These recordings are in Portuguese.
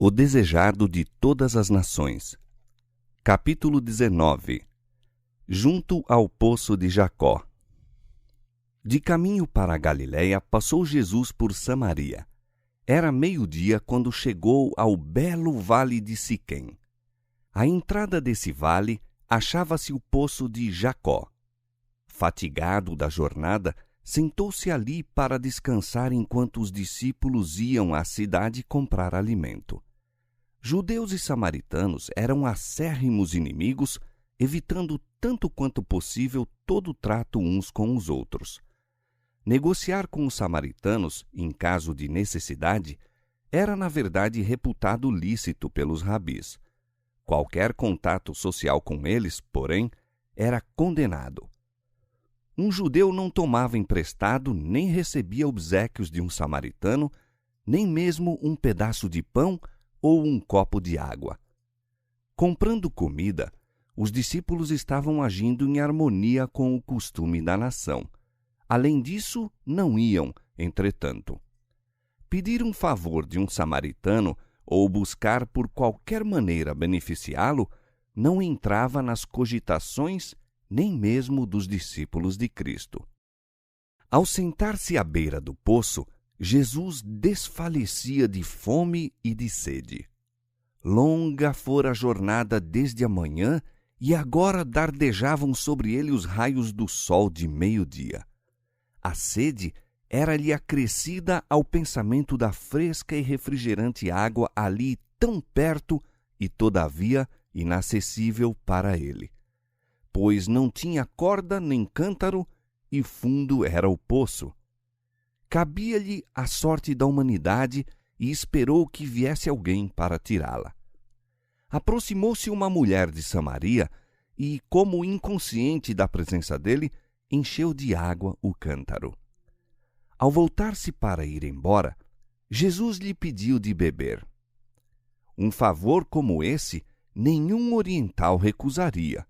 O desejado de todas as nações. Capítulo 19. Junto ao poço de Jacó. De caminho para a Galiléia, passou Jesus por Samaria. Era meio-dia quando chegou ao belo vale de Siquém. À entrada desse vale, achava-se o poço de Jacó. Fatigado da jornada, sentou-se ali para descansar enquanto os discípulos iam à cidade comprar alimento. Judeus e samaritanos eram acérrimos inimigos, evitando tanto quanto possível todo trato uns com os outros. Negociar com os samaritanos, em caso de necessidade, era na verdade reputado lícito pelos rabis. Qualquer contato social com eles, porém, era condenado. Um judeu não tomava emprestado nem recebia obséquios de um samaritano, nem mesmo um pedaço de pão ou um copo de água. Comprando comida, os discípulos estavam agindo em harmonia com o costume da nação. Além disso, não iam, entretanto. Pedir um favor de um samaritano ou buscar por qualquer maneira beneficiá-lo não entrava nas cogitações nem mesmo dos discípulos de Cristo. Ao sentar-se à beira do poço, Jesus desfalecia de fome e de sede. Longa fora a jornada desde a manhã e agora dardejavam sobre ele os raios do sol de meio-dia. A sede era-lhe acrescida ao pensamento da fresca e refrigerante água ali tão perto e, todavia, inacessível para ele, pois não tinha corda nem cântaro e fundo era o poço. Cabia-lhe a sorte da humanidade e esperou que viesse alguém para tirá-la. Aproximou-se uma mulher de Samaria e, como inconsciente da presença dele, encheu de água o cântaro. Ao voltar-se para ir embora, Jesus lhe pediu de beber. Um favor como esse, nenhum oriental recusaria.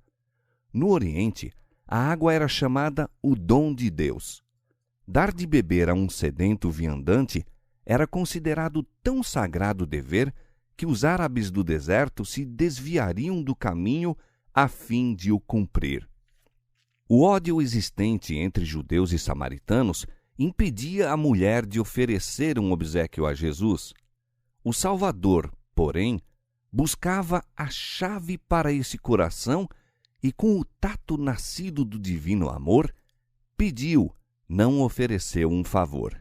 No Oriente, a água era chamada o dom de Deus. Dar de beber a um sedento viandante era considerado tão sagrado dever que os árabes do deserto se desviariam do caminho a fim de o cumprir. O ódio existente entre judeus e samaritanos impedia a mulher de oferecer um obséquio a Jesus. O Salvador, porém, buscava a chave para esse coração e, com o tato nascido do divino amor, pediu, não ofereceu um favor.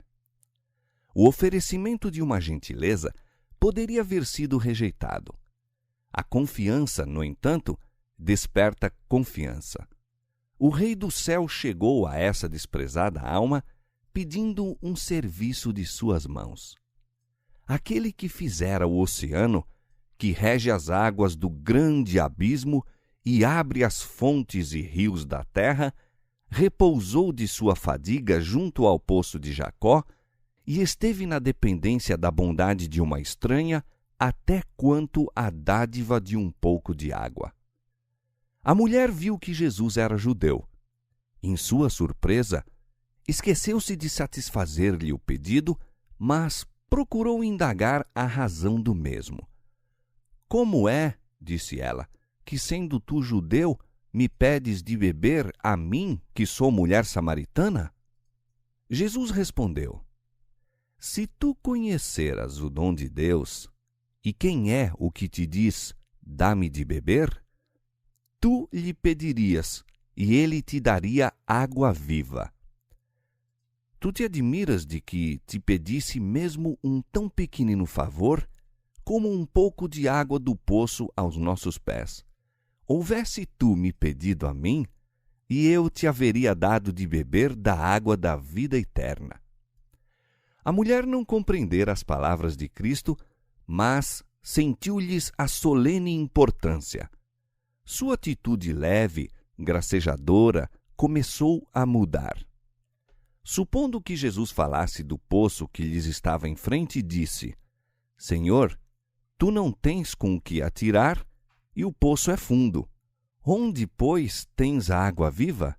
O oferecimento de uma gentileza poderia haver sido rejeitado. A confiança, no entanto, desperta confiança. O Rei do Céu chegou a essa desprezada alma pedindo um serviço de suas mãos. Aquele que fizera o oceano, que rege as águas do grande abismo e abre as fontes e rios da terra, repousou de sua fadiga junto ao poço de Jacó e esteve na dependência da bondade de uma estranha até quanto a dádiva de um pouco de água. A mulher viu que Jesus era judeu. Em sua surpresa, esqueceu-se de satisfazer-lhe o pedido, mas procurou indagar a razão do mesmo. Como é, disse ela, que sendo tu judeu, me pedes de beber a mim, que sou mulher samaritana? Jesus respondeu: Se tu conheceras o dom de Deus, e quem é o que te diz, dá-me de beber, tu lhe pedirias, e ele te daria água viva. Tu te admiras de que te pedisse mesmo um tão pequenino favor, como um pouco de água do poço aos nossos pés. Houvesse tu me pedido a mim, e eu te haveria dado de beber da água da vida eterna. A mulher não compreendera as palavras de Cristo, mas sentiu-lhes a solene importância. Sua atitude leve, gracejadora, começou a mudar. Supondo que Jesus falasse do poço que lhes estava em frente, disse: Senhor, tu não tens com o que atirar, e o poço é fundo. Onde, pois, tens a água viva?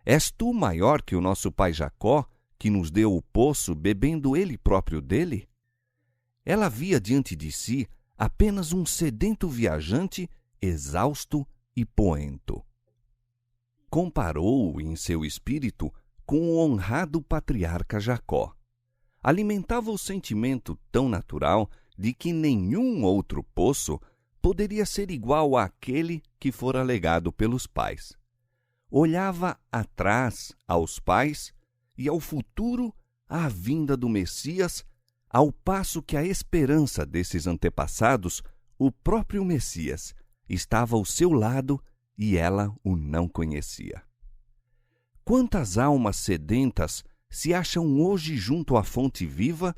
És tu maior que o nosso pai Jacó, que nos deu o poço, bebendo ele próprio dele? ela via diante de si apenas um sedento viajante, exausto e poento. Comparou-o em seu espírito com o honrado patriarca Jacó. Alimentava o sentimento tão natural de que nenhum outro poço poderia ser igual àquele que fora legado pelos pais. Olhava atrás aos pais e ao futuro à vinda do Messias, ao passo que a esperança desses antepassados, o próprio Messias, estava ao seu lado e ela o não conhecia. Quantas almas sedentas se acham hoje junto à fonte viva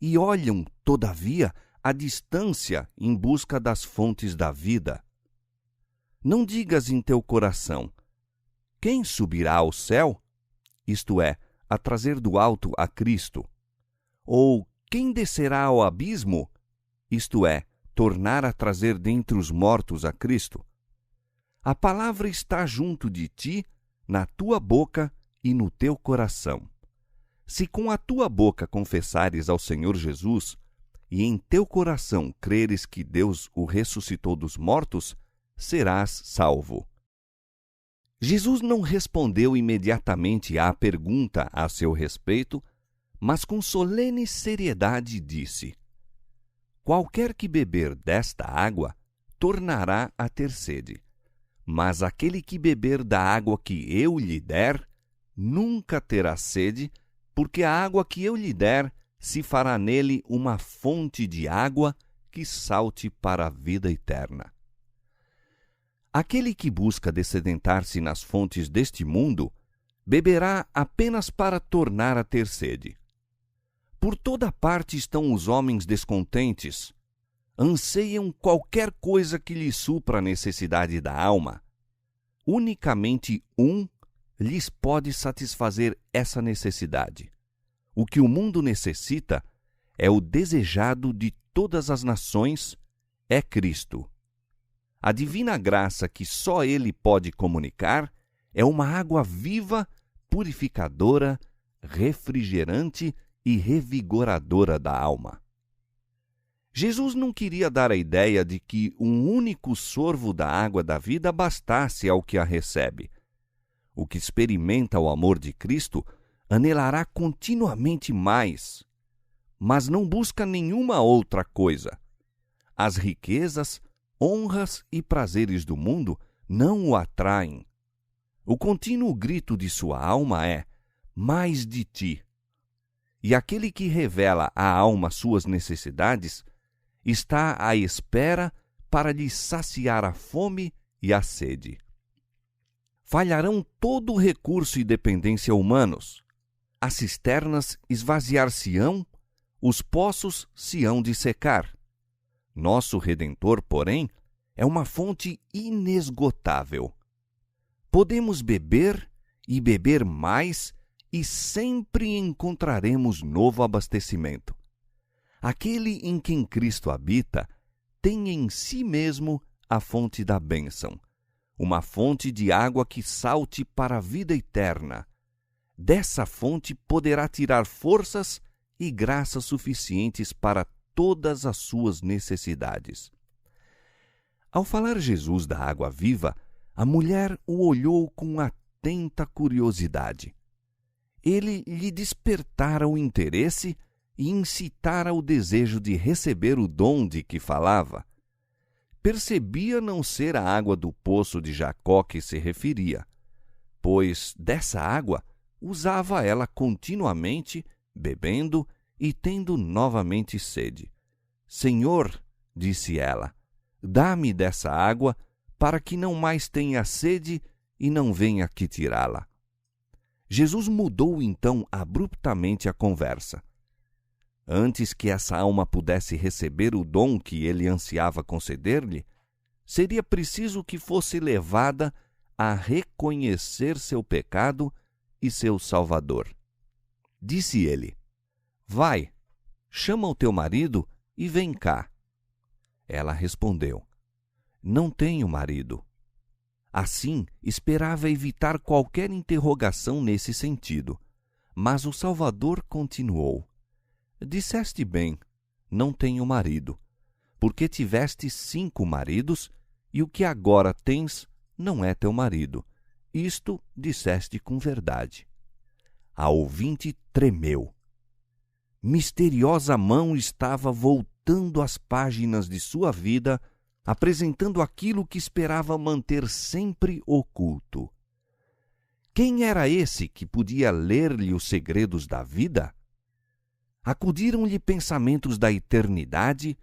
e olham, todavia, à distância em busca das fontes da vida? Não digas em teu coração: quem subirá ao céu? Isto é, a trazer do alto a Cristo. Ou quem descerá ao abismo? Isto é, tornar a trazer dentre os mortos a Cristo. A palavra está junto de ti, na tua boca e no teu coração. Se com a tua boca confessares ao Senhor Jesus e em teu coração creres que Deus o ressuscitou dos mortos, serás salvo. Jesus não respondeu imediatamente à pergunta a seu respeito, mas com solene seriedade disse: qualquer que beber desta água tornará a ter sede, mas aquele que beber da água que eu lhe der nunca terá sede, porque a água que eu lhe der se fará nele uma fonte de água que salte para a vida eterna. Aquele que busca dessedentar-se nas fontes deste mundo beberá apenas para tornar a ter sede. Por toda parte estão os homens descontentes, anseiam qualquer coisa que lhes supra a necessidade da alma. Unicamente um lhes pode satisfazer essa necessidade. O que o mundo necessita é o desejado de todas as nações, é Cristo. A divina graça que só Ele pode comunicar é uma água viva, purificadora, refrigerante e revigoradora da alma. Jesus não queria dar a ideia de que um único sorvo da água da vida bastasse ao que a recebe. O que experimenta o amor de Cristo anelará continuamente mais, mas não busca nenhuma outra coisa. As riquezas, honras e prazeres do mundo não o atraem. O contínuo grito de sua alma é: mais de ti. E aquele que revela à alma suas necessidades está à espera para lhe saciar a fome e a sede. Falharão todo o recurso e dependência humanos. As cisternas esvaziar-se-ão, os poços se hão de secar. Nosso Redentor, porém, é uma fonte inesgotável. Podemos beber e beber mais e sempre encontraremos novo abastecimento. Aquele em quem Cristo habita tem em si mesmo a fonte da bênção, uma fonte de água que salte para a vida eterna. Dessa fonte poderá tirar forças e graças suficientes para todas as suas necessidades. Ao falar Jesus da água viva, a mulher o olhou com atenta curiosidade. Ele lhe despertara o interesse e incitara o desejo de receber o dom de que falava. Percebia não ser a água do poço de Jacó que se referia, pois dessa água usava ela continuamente, bebendo e tendo novamente sede. Senhor, disse ela, dá-me dessa água para que não mais tenha sede e não venha aqui tirá-la. Jesus mudou então abruptamente a conversa. Antes que essa alma pudesse receber o dom que ele ansiava conceder-lhe, seria preciso que fosse levada a reconhecer seu pecado e seu Salvador. Disse ele: vai, chama o teu marido e vem cá. Ela respondeu: não tenho marido. Assim, esperava evitar qualquer interrogação nesse sentido, mas o Salvador continuou: disseste bem, não tenho marido, porque tiveste 5 maridos, e o que agora tens não é teu marido. Isto disseste com verdade. A ouvinte tremeu. Misteriosa mão estava voltando as páginas de sua vida, apresentando aquilo que esperava manter sempre oculto. Quem era esse que podia ler-lhe os segredos da vida? Acudiram-lhe pensamentos da eternidade,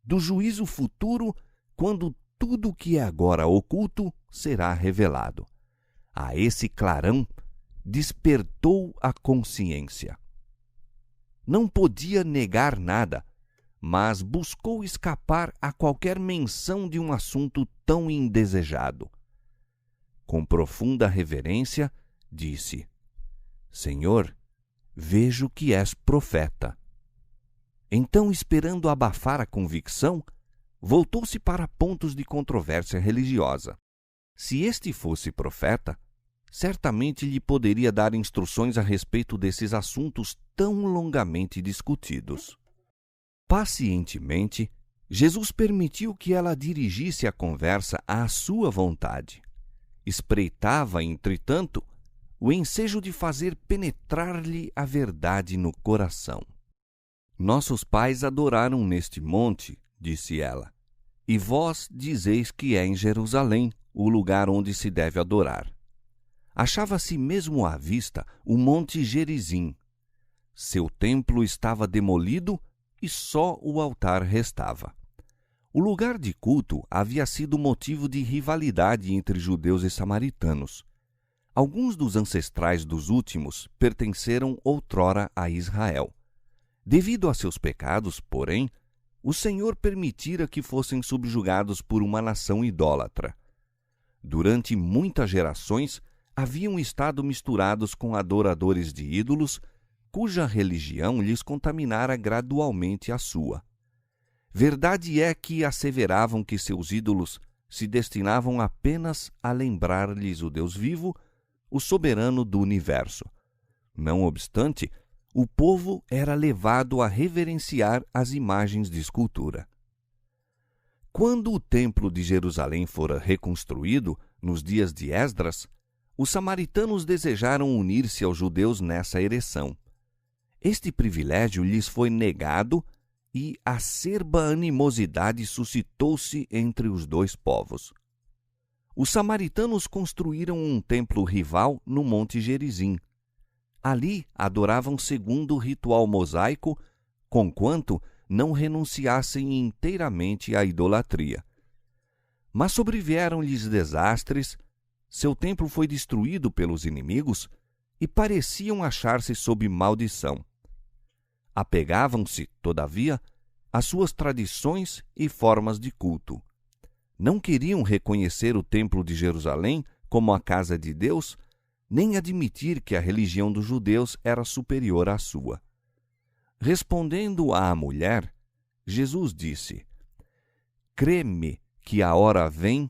do juízo futuro, quando tudo o que é agora oculto será revelado. A esse clarão despertou a consciência. Não podia negar nada, mas buscou escapar a qualquer menção de um assunto tão indesejado. Com profunda reverência, disse: Senhor, vejo que és profeta. Então, esperando abafar a convicção, voltou-se para pontos de controvérsia religiosa. Se este fosse profeta, certamente lhe poderia dar instruções a respeito desses assuntos tão longamente discutidos. Pacientemente, Jesus permitiu que ela dirigisse a conversa à sua vontade. Espreitava, entretanto, o ensejo de fazer penetrar-lhe a verdade no coração. Nossos pais adoraram neste monte, disse ela, e vós dizeis que é em Jerusalém o lugar onde se deve adorar. Achava-se mesmo à vista o monte Gerizim. Seu templo estava demolido e só o altar restava. O lugar de culto havia sido motivo de rivalidade entre judeus e samaritanos. Alguns dos ancestrais dos últimos pertenceram outrora a Israel. Devido a seus pecados, porém, o Senhor permitira que fossem subjugados por uma nação idólatra. Durante muitas gerações, haviam estado misturados com adoradores de ídolos, cuja religião lhes contaminara gradualmente a sua. Verdade é que asseveravam que seus ídolos se destinavam apenas a lembrar-lhes o Deus vivo, o soberano do universo. Não obstante, o povo era levado a reverenciar as imagens de escultura. Quando o templo de Jerusalém fora reconstruído, nos dias de Esdras, os samaritanos desejaram unir-se aos judeus nessa ereção. Este privilégio lhes foi negado e acerba animosidade suscitou-se entre os dois povos. Os samaritanos construíram um templo rival no Monte Gerizim. Ali adoravam segundo o ritual mosaico, conquanto não renunciassem inteiramente à idolatria. Mas sobrevieram-lhes desastres, seu templo foi destruído pelos inimigos e pareciam achar-se sob maldição. Apegavam-se, todavia, às suas tradições e formas de culto. Não queriam reconhecer o templo de Jerusalém como a casa de Deus, nem admitir que a religião dos judeus era superior à sua. Respondendo à mulher, Jesus disse: Crê-me que a hora vem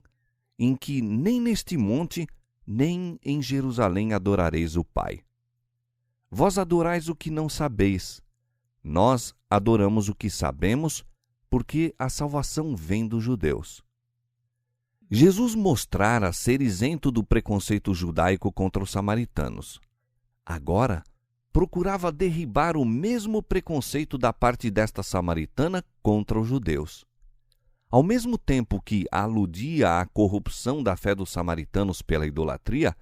em que nem neste monte, nem em Jerusalém adorareis o Pai. Vós adorais o que não sabeis. Nós adoramos o que sabemos, porque a salvação vem dos judeus. Jesus mostrara ser isento do preconceito judaico contra os samaritanos. Agora, procurava derribar o mesmo preconceito da parte desta samaritana contra os judeus. Ao mesmo tempo que aludia à corrupção da fé dos samaritanos pela idolatria,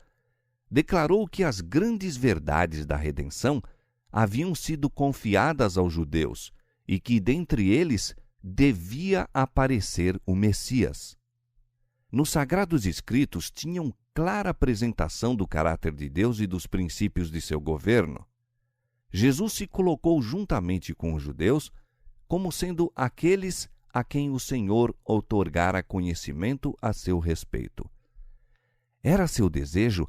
declarou que as grandes verdades da redenção haviam sido confiadas aos judeus e que dentre eles devia aparecer o Messias. Nos Sagrados Escritos tinham clara apresentação do caráter de Deus e dos princípios de seu governo. Jesus se colocou juntamente com os judeus como sendo aqueles a quem o Senhor outorgara conhecimento a seu respeito. Era seu desejo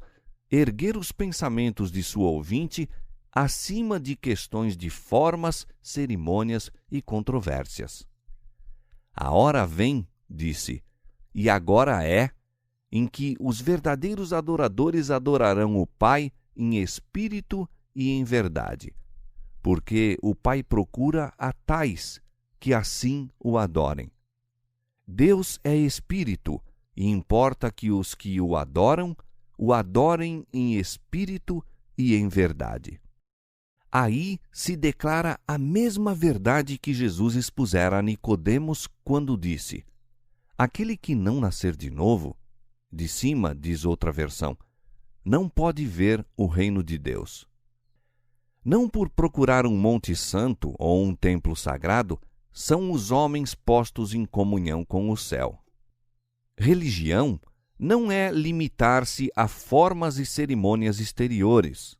erguer os pensamentos de sua ouvinte acima de questões de formas, cerimônias e controvérsias. A hora vem, disse, e agora é, em que os verdadeiros adoradores adorarão o Pai em espírito e em verdade, porque o Pai procura a tais que assim o adorem. Deus é espírito, e importa que os que o adorem em espírito e em verdade. Aí se declara a mesma verdade que Jesus expusera a Nicodemos quando disse: aquele que não nascer de novo, de cima, diz outra versão, não pode ver o reino de Deus. Não por procurar um monte santo ou um templo sagrado, são os homens postos em comunhão com o céu. Religião não é limitar-se a formas e cerimônias exteriores.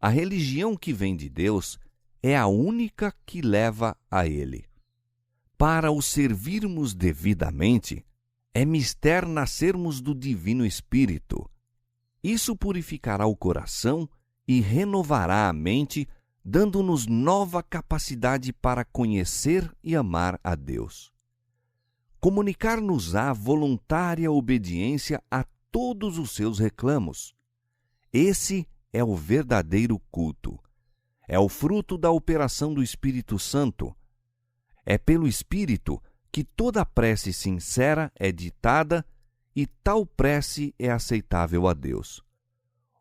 A religião que vem de Deus é a única que leva a Ele. Para o servirmos devidamente, é mister nascermos do Divino Espírito. Isso purificará o coração e renovará a mente, dando-nos nova capacidade para conhecer e amar a Deus. Comunicar-nos-á voluntária obediência a todos os seus reclamos. Esse é o verdadeiro culto. É o fruto da operação do Espírito Santo. É pelo Espírito que toda prece sincera é ditada e tal prece é aceitável a Deus.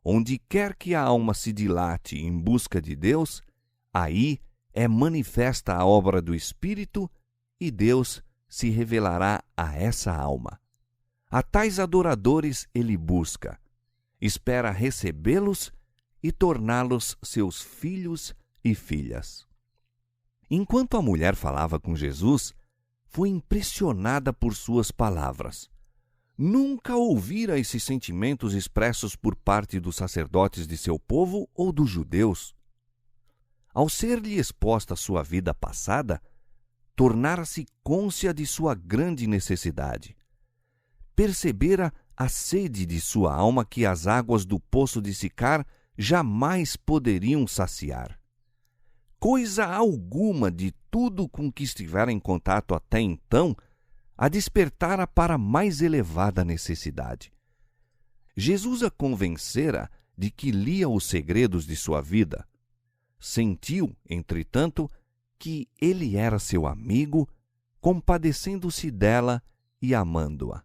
Onde quer que a alma se dilate em busca de Deus, aí é manifesta a obra do Espírito e Deus se revelará a essa alma. A tais adoradores ele busca, espera recebê-los e torná-los seus filhos e filhas. Enquanto a mulher falava com Jesus, foi impressionada por suas palavras. Nunca ouvira esses sentimentos expressos por parte dos sacerdotes de seu povo ou dos judeus. Ao ser-lhe exposta sua vida passada, tornara-se cônscia de sua grande necessidade. Percebera a sede de sua alma que as águas do poço de Sicar jamais poderiam saciar. Coisa alguma de tudo com que estivera em contato até então a despertara para mais elevada necessidade. Jesus a convencera de que lia os segredos de sua vida. Sentiu, entretanto, que ele era seu amigo, compadecendo-se dela e amando-a.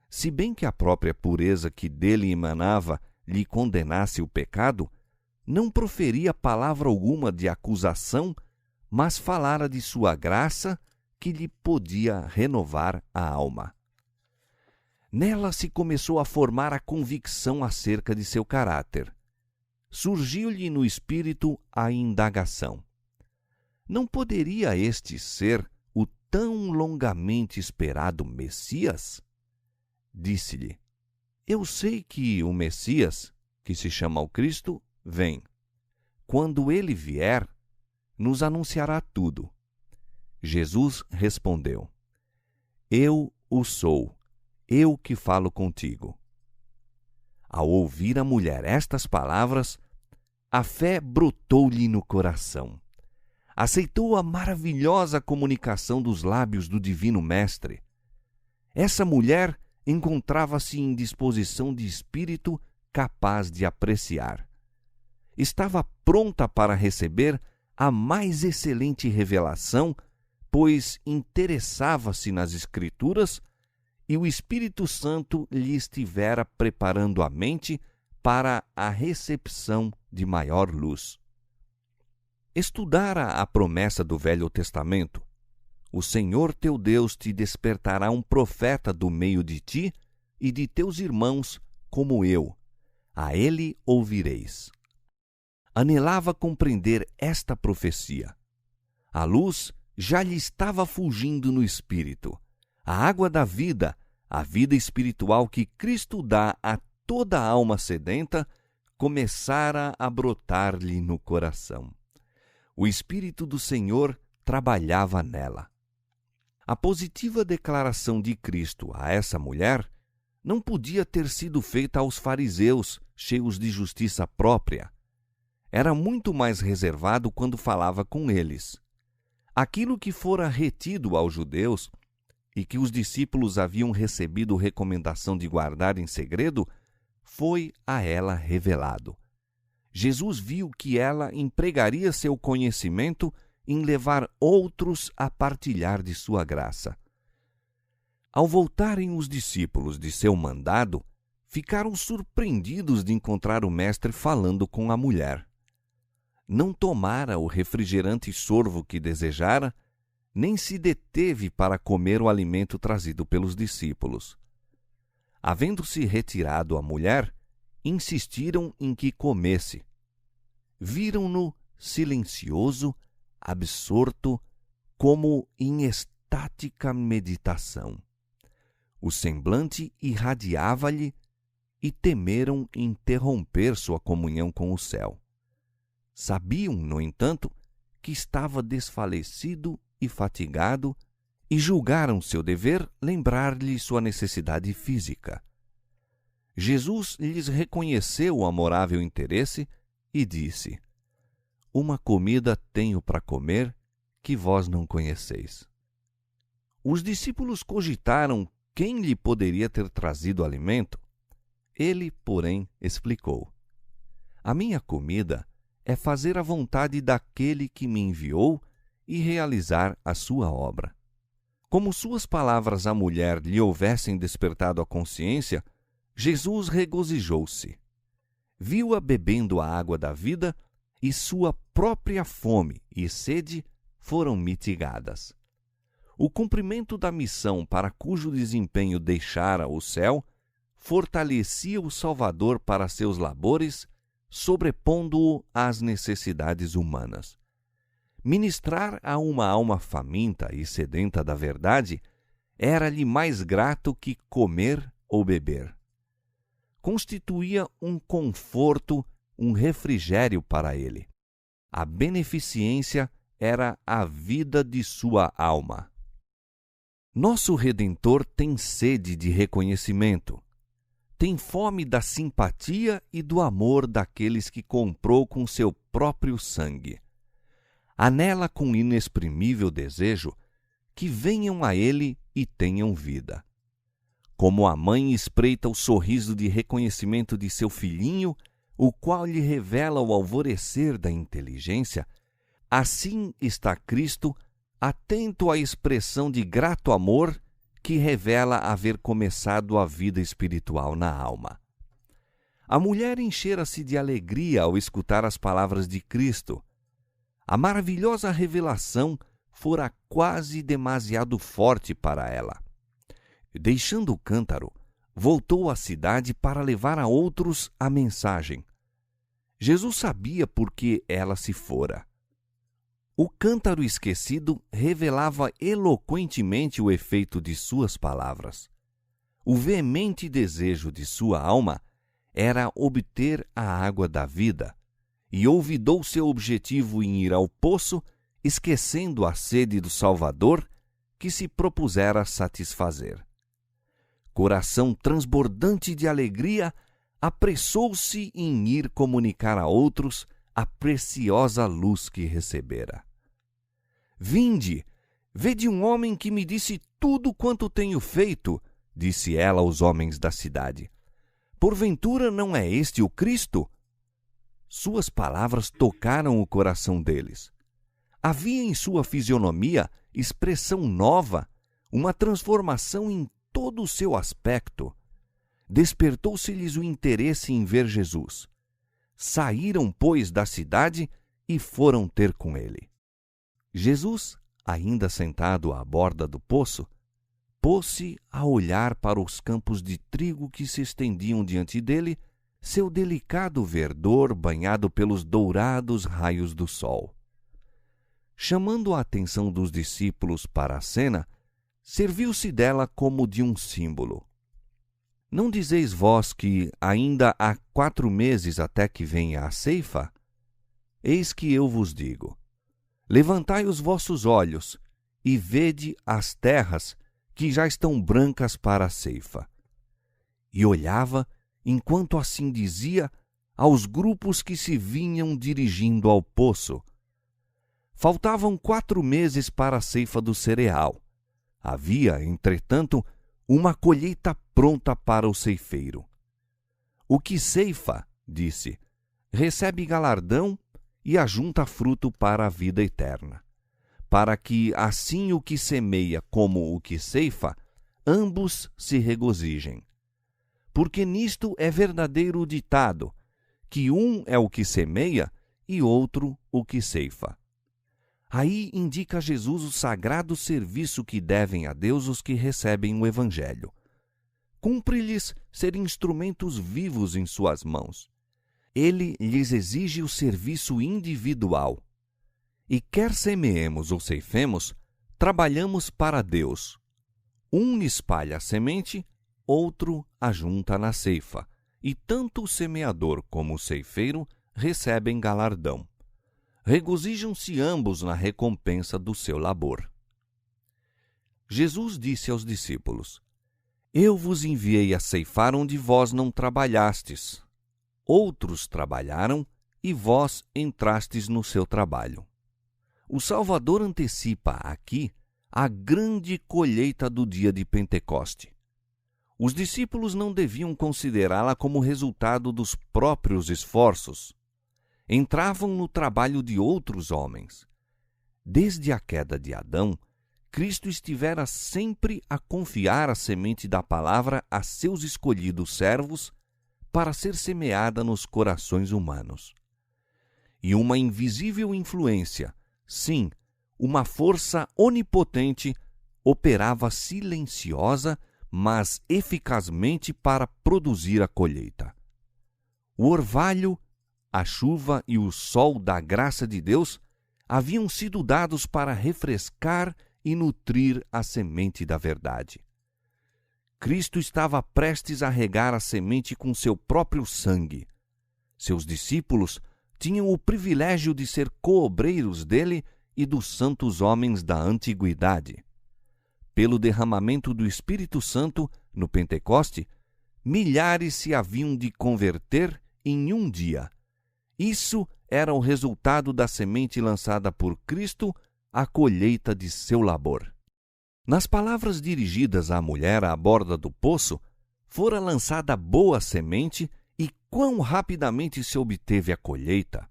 Se bem que a própria pureza que dele emanava lhe condenasse o pecado, não proferia palavra alguma de acusação, mas falara de sua graça que lhe podia renovar a alma. Nela se começou a formar a convicção acerca de seu caráter. Surgiu-lhe no espírito a indagação. Não poderia este ser o tão longamente esperado Messias? Disse-lhe: eu sei que o Messias, que se chama o Cristo, vem. Quando ele vier, nos anunciará tudo. Jesus respondeu: eu o sou, eu que falo contigo. Ao ouvir a mulher estas palavras, a fé brotou-lhe no coração. Aceitou a maravilhosa comunicação dos lábios do Divino Mestre. Essa mulher encontrava-se em disposição de espírito capaz de apreciar. Estava pronta para receber a mais excelente revelação, pois interessava-se nas Escrituras e o Espírito Santo lhe estivera preparando a mente para a recepção de maior luz. Estudara a promessa do Velho Testamento. O Senhor teu Deus te despertará um profeta do meio de ti e de teus irmãos, como eu. A ele ouvireis. Anelava compreender esta profecia. A luz já lhe estava fulgindo no espírito. A água da vida, a vida espiritual que Cristo dá a toda alma sedenta, começara a brotar-lhe no coração. O Espírito do Senhor trabalhava nela. A positiva declaração de Cristo a essa mulher não podia ter sido feita aos fariseus, cheios de justiça própria. Era muito mais reservado quando falava com eles. Aquilo que fora retido aos judeus e que os discípulos haviam recebido recomendação de guardar em segredo, foi a ela revelado. Jesus viu que ela empregaria seu conhecimento em levar outros a partilhar de sua graça. Ao voltarem os discípulos de seu mandado, ficaram surpreendidos de encontrar o mestre falando com a mulher. Não tomara o refrigerante sorvo que desejara, nem se deteve para comer o alimento trazido pelos discípulos. Havendo-se retirado a mulher, insistiram em que comesse. Viram-no silencioso, absorto, como em estática meditação. O semblante irradiava-lhe e temeram interromper sua comunhão com o céu. Sabiam, no entanto, que estava desfalecido e fatigado e julgaram seu dever lembrar-lhe sua necessidade física. Jesus lhes reconheceu o amorável interesse e disse: Uma comida tenho para comer que vós não conheceis. Os discípulos cogitaram quem lhe poderia ter trazido alimento. Ele, porém, explicou: A minha comida é fazer a vontade daquele que me enviou e realizar a sua obra. Como suas palavras à mulher lhe houvessem despertado a consciência, Jesus regozijou-se. Viu-a bebendo a água da vida e sua própria fome e sede foram mitigadas. O cumprimento da missão para cujo desempenho deixara o céu fortalecia o Salvador para seus labores, sobrepondo-o às necessidades humanas. Ministrar a uma alma faminta e sedenta da verdade era-lhe mais grato que comer ou beber. Constituía um conforto, um refrigério para ele. A beneficência era a vida de sua alma. Nosso Redentor tem sede de reconhecimento. Tem fome da simpatia e do amor daqueles que comprou com seu próprio sangue. Anela com inexprimível desejo que venham a ele e tenham vida. Como a mãe espreita o sorriso de reconhecimento de seu filhinho, o qual lhe revela o alvorecer da inteligência, assim está Cristo atento à expressão de grato amor que revela haver começado a vida espiritual na alma. A mulher enchera-se de alegria ao escutar as palavras de Cristo. A maravilhosa revelação fora quase demasiado forte para ela. Deixando o cântaro, voltou à cidade para levar a outros a mensagem. Jesus sabia por que ela se fora. O cântaro esquecido revelava eloquentemente o efeito de suas palavras. O veemente desejo de sua alma era obter a água da vida, e olvidou seu objetivo em ir ao poço, esquecendo a sede do Salvador que se propusera satisfazer. Coração transbordante de alegria, apressou-se em ir comunicar a outros a preciosa luz que recebera. Vinde, vede um homem que me disse tudo quanto tenho feito, disse ela aos homens da cidade. Porventura não é este o Cristo? Suas palavras tocaram o coração deles. Havia em sua fisionomia expressão nova, uma transformação em todo o seu aspecto. Despertou-se-lhes o interesse em ver Jesus. Saíram, pois, da cidade e foram ter com ele. Jesus, ainda sentado à borda do poço, pôs-se a olhar para os campos de trigo que se estendiam diante dele, seu delicado verdor banhado pelos dourados raios do sol. Chamando a atenção dos discípulos para a cena, serviu-se dela como de um símbolo. Não dizeis vós que ainda há 4 meses até que venha a ceifa? Eis que eu vos digo: levantai os vossos olhos e vede as terras que já estão brancas para a ceifa. E olhava, enquanto assim dizia, aos grupos que se vinham dirigindo ao poço. Faltavam 4 meses para a ceifa do cereal. Havia, entretanto, uma colheita pronta para o ceifeiro. O que ceifa, disse, recebe galardão e ajunta fruto para a vida eterna. para que assim o que semeia como o que ceifa, ambos se regozijem. Porque nisto é verdadeiro o ditado, que um é o que semeia e outro o que ceifa. Aí indica Jesus o sagrado serviço que devem a Deus os que recebem o Evangelho. Cumpre-lhes ser instrumentos vivos em suas mãos. Ele lhes exige o serviço individual. E quer semeemos ou ceifemos, trabalhamos para Deus. Um espalha a semente, outro ajunta na ceifa, e tanto o semeador como o ceifeiro recebem galardão. Regozijam-se ambos na recompensa do seu labor. Jesus disse aos discípulos: Eu vos enviei a ceifar onde vós não trabalhastes. Outros trabalharam e vós entrastes no seu trabalho. O Salvador antecipa aqui a grande colheita do dia de Pentecoste. Os discípulos não deviam considerá-la como resultado dos próprios esforços. Entravam no trabalho de outros homens. Desde a queda de Adão, Cristo estivera sempre a confiar a semente da palavra a seus escolhidos servos para ser semeada nos corações humanos. E uma invisível influência, sim, uma força onipotente, operava silenciosa, mas eficazmente para produzir a colheita. O orvalho, a chuva e o sol da graça de Deus haviam sido dados para refrescar e nutrir a semente da verdade. Cristo estava prestes a regar a semente com seu próprio sangue. Seus discípulos tinham o privilégio de ser coobreiros dele e dos santos homens da antiguidade. Pelo derramamento do Espírito Santo, no Pentecoste, milhares se haviam de converter em um dia. Isso era o resultado da semente lançada por Cristo, a colheita de seu labor. Nas palavras dirigidas à mulher à borda do poço, fora lançada boa semente e quão rapidamente se obteve a colheita.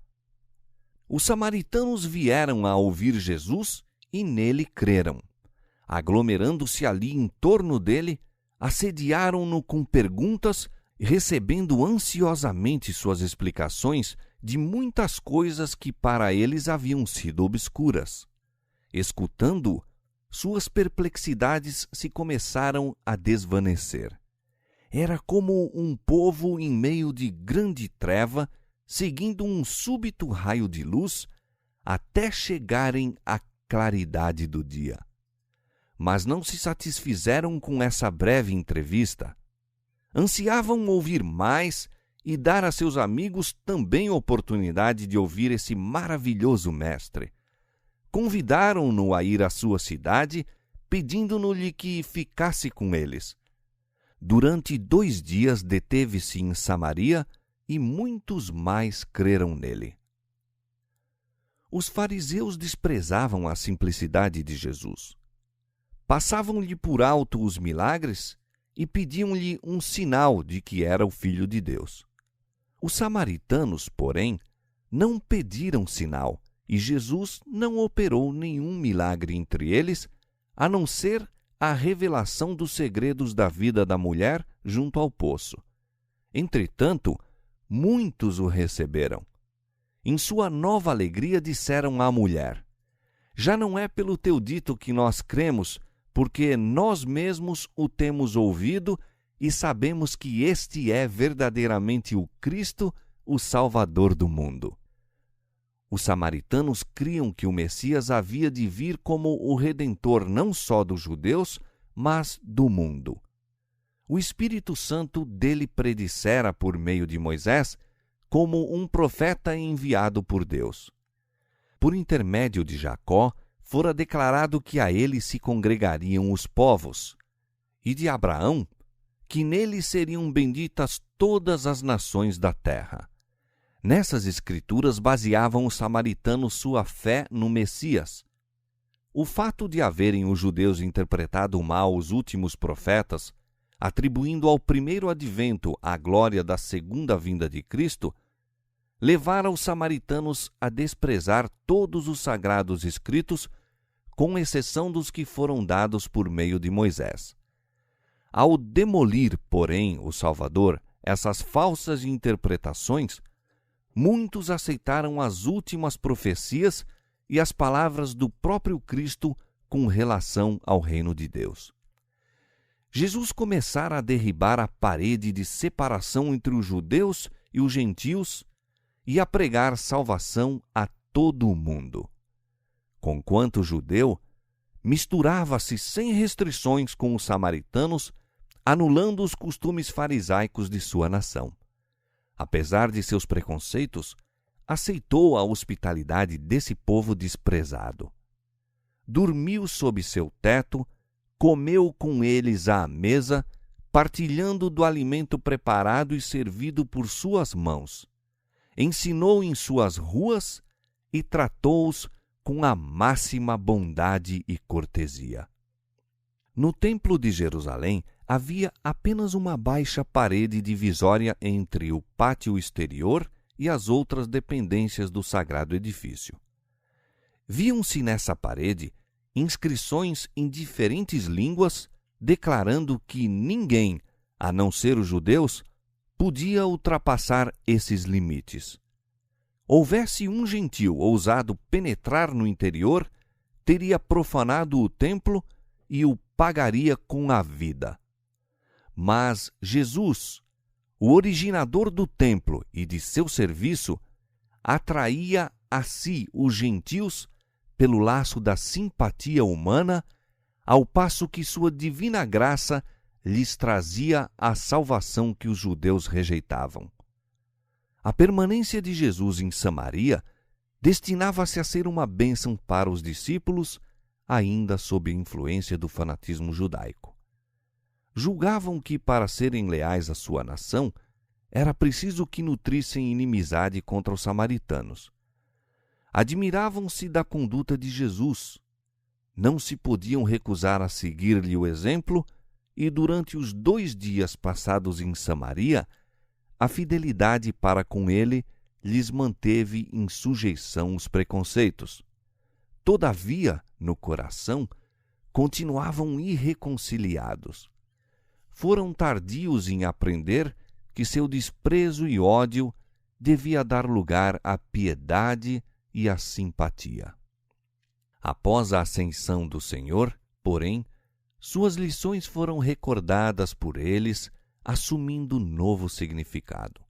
Os samaritanos vieram a ouvir Jesus e nele creram. Aglomerando-se ali em torno dele, assediaram-no com perguntas, recebendo ansiosamente suas explicações de muitas coisas que para eles haviam sido obscuras. Escutando-o, suas perplexidades se começaram a desvanecer. Era como um povo em meio de grande treva, seguindo um súbito raio de luz, até chegarem à claridade do dia. Mas não se satisfizeram com essa breve entrevista. Ansiavam ouvir mais e dar a seus amigos também oportunidade de ouvir esse maravilhoso mestre. Convidaram-no a ir à sua cidade, pedindo-lhe que ficasse com eles. Durante 2 dias deteve-se em Samaria e muitos mais creram nele. Os fariseus desprezavam a simplicidade de Jesus. Passavam-lhe por alto os milagres e pediam-lhe um sinal de que era o Filho de Deus. Os samaritanos, porém, não pediram sinal, e Jesus não operou nenhum milagre entre eles, a não ser a revelação dos segredos da vida da mulher junto ao poço. Entretanto, muitos o receberam. Em sua nova alegria disseram à mulher: Já não é pelo teu dito que nós cremos, porque nós mesmos o temos ouvido e sabemos que este é verdadeiramente o Cristo, o Salvador do mundo. Os samaritanos criam que o Messias havia de vir como o Redentor não só dos judeus, mas do mundo. O Espírito Santo dele predissera por meio de Moisés como um profeta enviado por Deus. Por intermédio de Jacó, fora declarado que a ele se congregariam os povos, e de Abraão, que nele seriam benditas todas as nações da terra. Nessas escrituras baseavam os samaritanos sua fé no Messias. O fato de haverem os judeus interpretado mal os últimos profetas, atribuindo ao primeiro advento a glória da segunda vinda de Cristo, levara os samaritanos a desprezar todos os sagrados escritos com exceção dos que foram dados por meio de Moisés. Ao demolir, porém, o Salvador essas falsas interpretações, muitos aceitaram as últimas profecias e as palavras do próprio Cristo com relação ao reino de Deus. Jesus começara a derribar a parede de separação entre os judeus e os gentios e a pregar salvação a todo o mundo. Conquanto judeu, misturava-se sem restrições com os samaritanos, anulando os costumes farisaicos de sua nação. Apesar de seus preconceitos, aceitou a hospitalidade desse povo desprezado. Dormiu sob seu teto, comeu com eles à mesa, partilhando do alimento preparado e servido por suas mãos. Ensinou em suas ruas e tratou-os com a máxima bondade e cortesia. No templo de Jerusalém havia apenas uma baixa parede divisória entre o pátio exterior e as outras dependências do sagrado edifício. Viam-se nessa parede inscrições em diferentes línguas declarando que ninguém, a não ser os judeus, podia ultrapassar esses limites. Houvesse um gentil ousado penetrar no interior, teria profanado o templo e o pagaria com a vida. Mas Jesus, o originador do templo e de seu serviço, atraía a si os gentios pelo laço da simpatia humana, ao passo que sua divina graça lhes trazia a salvação que os judeus rejeitavam. A permanência de Jesus em Samaria destinava-se a ser uma bênção para os discípulos, ainda sob influência do fanatismo judaico. Julgavam que, para serem leais à sua nação, era preciso que nutrissem inimizade contra os samaritanos. Admiravam-se da conduta de Jesus. Não se podiam recusar a seguir-lhe o exemplo e, durante os 2 dias passados em Samaria, a fidelidade para com ele lhes manteve em sujeição os preconceitos. Todavia, no coração, continuavam irreconciliados. Foram tardios em aprender que seu desprezo e ódio devia dar lugar à piedade e à simpatia. Após a ascensão do Senhor, porém, suas lições foram recordadas por eles, assumindo novo significado.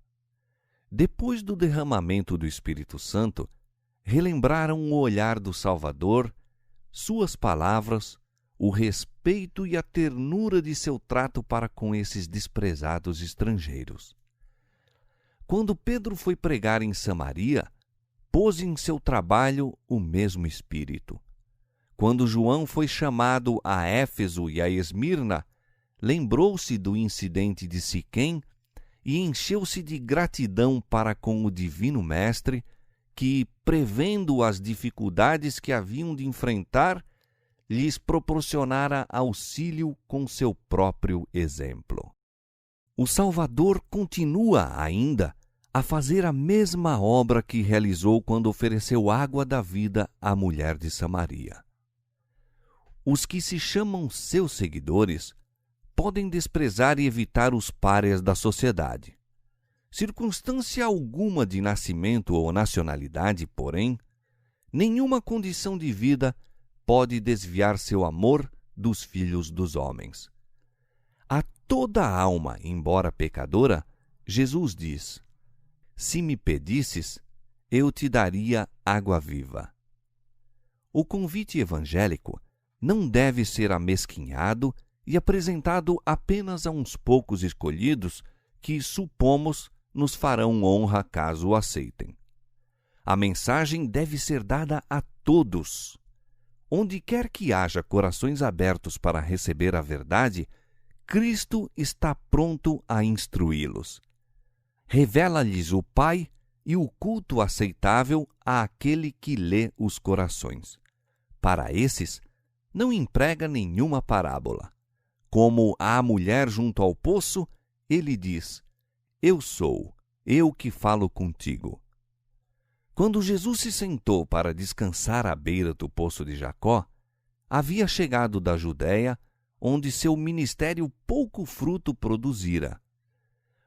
Depois do derramamento do Espírito Santo, relembraram o olhar do Salvador, suas palavras, o respeito e a ternura de seu trato para com esses desprezados estrangeiros. Quando Pedro foi pregar em Samaria, pôs em seu trabalho o mesmo espírito. Quando João foi chamado a Éfeso e a Esmirna, lembrou-se do incidente de Siquém e encheu-se de gratidão para com o Divino Mestre, que, prevendo as dificuldades que haviam de enfrentar, lhes proporcionara auxílio com seu próprio exemplo. O Salvador continua ainda a fazer a mesma obra que realizou quando ofereceu água da vida à mulher de Samaria. Os que se chamam seus seguidores podem desprezar e evitar os párias da sociedade. Circunstância alguma de nascimento ou nacionalidade, porém, nenhuma condição de vida pode desviar seu amor dos filhos dos homens. A toda alma, embora pecadora, Jesus diz: se me pedisses, eu te daria água viva. O convite evangélico não deve ser amesquinhado e apresentado apenas a uns poucos escolhidos que, supomos, nos farão honra caso o aceitem. A mensagem deve ser dada a todos. Onde quer que haja corações abertos para receber a verdade, Cristo está pronto a instruí-los. Revela-lhes o Pai e o culto aceitável àquele que lê os corações. Para esses, não emprega nenhuma parábola. Como à mulher junto ao poço, ele diz: eu sou, eu que falo contigo. Quando Jesus se sentou para descansar à beira do poço de Jacó, havia chegado da Judéia, onde seu ministério pouco fruto produzira.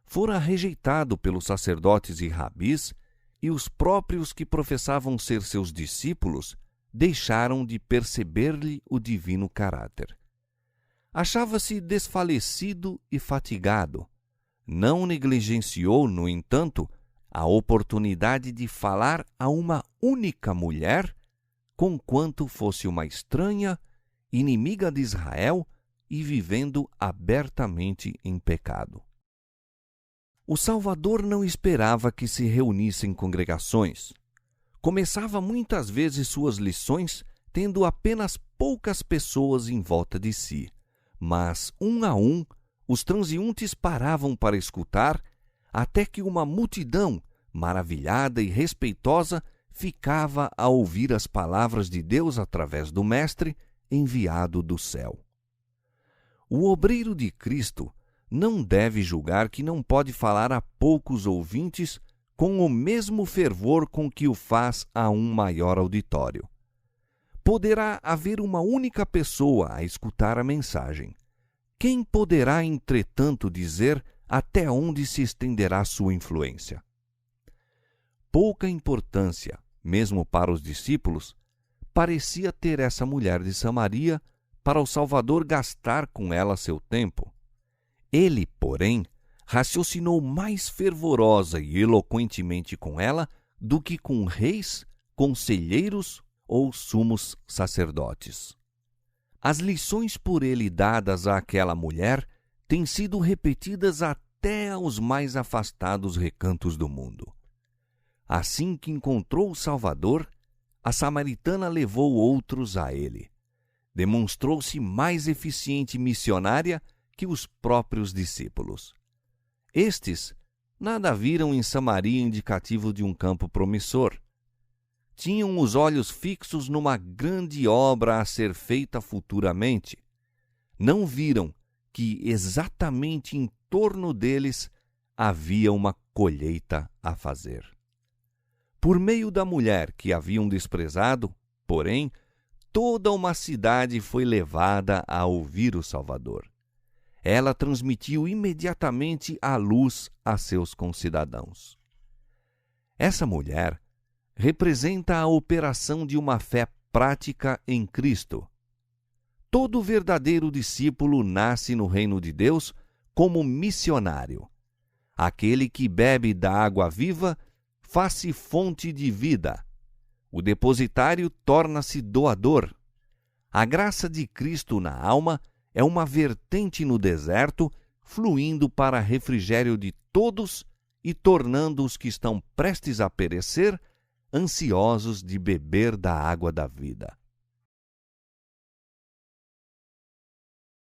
Fora rejeitado pelos sacerdotes e rabis, e os próprios que professavam ser seus discípulos deixaram de perceber-lhe o divino caráter. Achava-se desfalecido e fatigado. Não negligenciou, no entanto, a oportunidade de falar a uma única mulher, conquanto fosse uma estranha, inimiga de Israel e vivendo abertamente em pecado. O Salvador não esperava que se reunissem congregações. Começava muitas vezes suas lições tendo apenas poucas pessoas em volta de si, mas, um a um, os transeuntes paravam para escutar, até que uma multidão, maravilhada e respeitosa, ficava a ouvir as palavras de Deus através do Mestre, enviado do céu. O obreiro de Cristo não deve julgar que não pode falar a poucos ouvintes com o mesmo fervor com que o faz a um maior auditório. Poderá haver uma única pessoa a escutar a mensagem. Quem poderá, entretanto, dizer até onde se estenderá sua influência? Pouca importância, mesmo para os discípulos, parecia ter essa mulher de Samaria para o Salvador gastar com ela seu tempo. Ele, porém, raciocinou mais fervorosa e eloquentemente com ela do que com reis, conselheiros ou sumos sacerdotes. As lições por ele dadas àquela mulher têm sido repetidas até aos mais afastados recantos do mundo. Assim que encontrou o Salvador, a samaritana levou outros a ele. Demonstrou-se mais eficiente missionária que os próprios discípulos. Estes nada viram em Samaria indicativo de um campo promissor. Tinham os olhos fixos numa grande obra a ser feita futuramente. Não viram que exatamente em torno deles havia uma colheita a fazer. Por meio da mulher que haviam desprezado, porém, toda uma cidade foi levada a ouvir o Salvador. Ela transmitiu imediatamente a luz a seus concidadãos. Essa mulher representa a operação de uma fé prática em Cristo. Todo verdadeiro discípulo nasce no reino de Deus como missionário. Aquele que bebe da água viva faz-se fonte de vida. O depositário torna-se doador. A graça de Cristo na alma é uma vertente no deserto, fluindo para refrigério de todos e tornando os que estão prestes a perecer ansiosos de beber da água da vida.